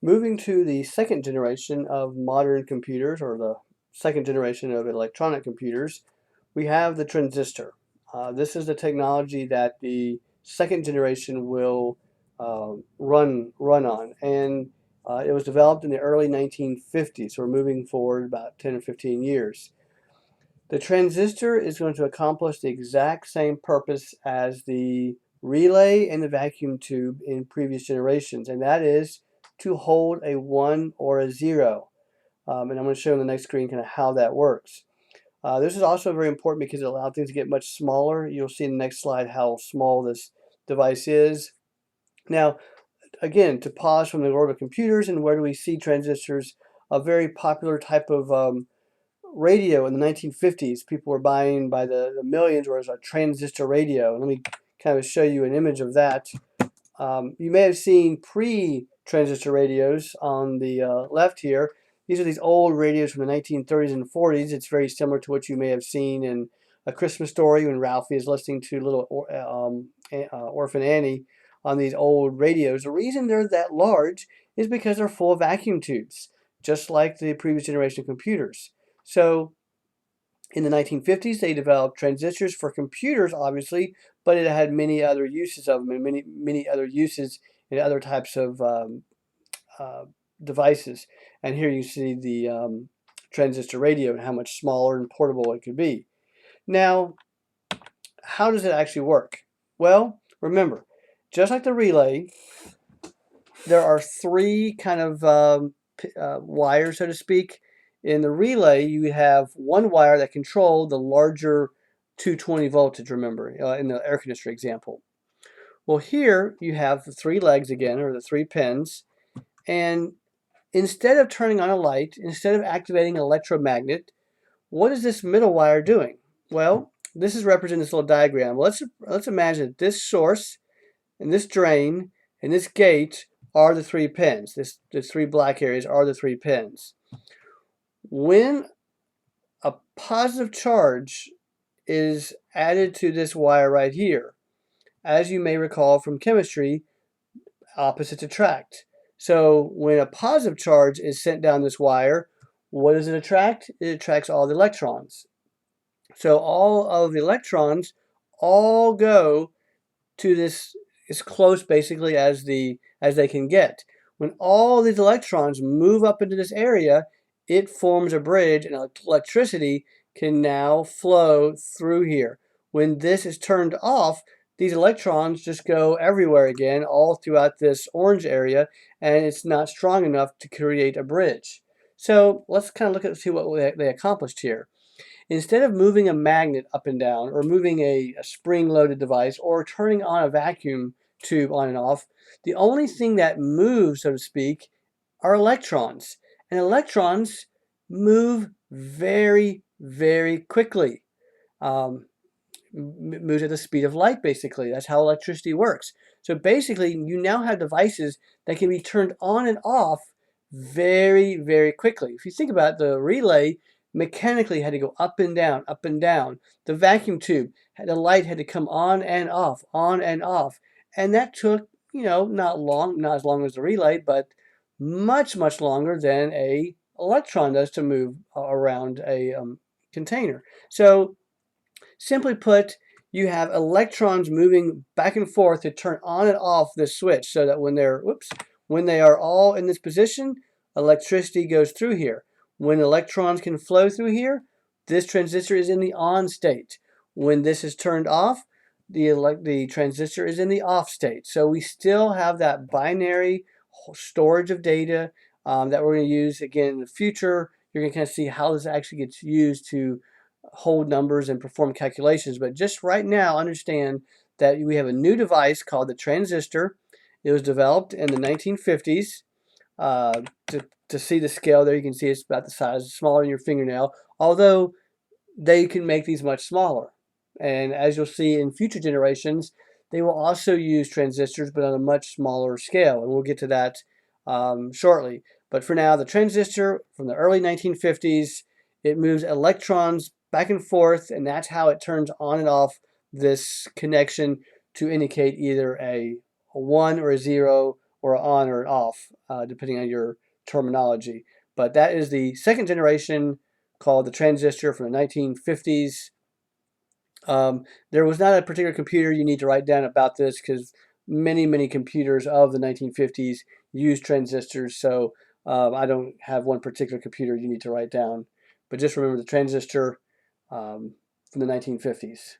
Moving to the second generation of modern computers, or the second generation of electronic computers, we have the transistor. This is the technology that the second generation will run on, and it was developed in the early 1950s. So we're moving forward about 10 or 15 years. The transistor is going to accomplish the exact same purpose as the relay and the vacuum tube in previous generations, and that is to hold a 1 or a 0. And I'm going to show on the next screen kind of how that works. This is also very important because it allows things to get much smaller. You'll see in the next slide how small this device is. Now, again, to pause from the world of computers and where do we see transistors, a very popular type of radio in the 1950s. People were buying by the millions, whereas a transistor radio. And let me kind of show you an image of that. You may have seen pre-transistor radios on the left here. These are these old radios from the 1930s and 40s. It's very similar to what you may have seen in A Christmas Story when Ralphie is listening to little Orphan Annie on these old radios. The reason they're that large is because they're full of vacuum tubes, just like the previous generation of computers. So in the 1950s, they developed transistors for computers, obviously, but it had many other uses of them, and many other uses in other types of devices. And here you see the transistor radio and how much smaller and portable it could be. Now, how does it actually work? Well, remember, just like the relay, there are three kind of wires, so to speak. In the relay, you have one wire that controls the larger 220 voltage, remember, in the air conditioner example. Well, here you have the three legs again, or the three pins, and instead of turning on a light, instead of activating an electromagnet, what is this middle wire doing? Well, this is represented in this little diagram. Let's imagine this source and this drain and this gate are the three pins. The three black areas are the three pins. When a positive charge is added to this wire right here, as you may recall from chemistry, opposites attract. So when a positive charge is sent down this wire, what does it attract? It attracts all the electrons. So all of the electrons all go to this as close basically as they can get. When all these electrons move up into this area, it forms a bridge and electricity can now flow through here. When this is turned off, these electrons just go everywhere again, all throughout this orange area, and it's not strong enough to create a bridge. So let's kind of look at see what they accomplished here. Instead of moving a magnet up and down, or moving a spring-loaded device, or turning on a vacuum tube on and off, the only thing that moves, so to speak, are electrons. And electrons move very, very quickly. Moves at the speed of light, basically. That's how electricity works. So basically, you now have devices that can be turned on and off very, very quickly. If you think about it, the relay mechanically had to go up and down, up and down. The vacuum tube, the light had to come on and off, on and off. And that took, not as long as the relay, but much, much longer than a electron does to move around a container. So simply put, you have electrons moving back and forth to turn on and off this switch so that when they are all in this position, electricity goes through here. When electrons can flow through here, this transistor is in the on state. When this is turned off, the transistor is in the off state. So we still have that binary storage of data that we're going to use again in the future. You're going to kind of see how this actually gets used to hold numbers and perform calculations. But just right now, understand that we have a new device called the transistor. It was developed in the 1950s. To see the scale there, you can see it's about the size, smaller than your fingernail, although they can make these much smaller. And as you'll see in future generations, they will also use transistors, but on a much smaller scale, and we'll get to that shortly. But for now, the transistor from the early 1950s, it moves electrons back and forth, and that's how it turns on and off this connection to indicate either a 1 or a 0 or on or off, depending on your terminology. But that is the second generation, called the transistor, from the 1950s. There was not a particular computer you need to write down about this, because many computers of the 1950s used transistors. So I don't have one particular computer you need to write down. But just remember the transistor from the 1950s.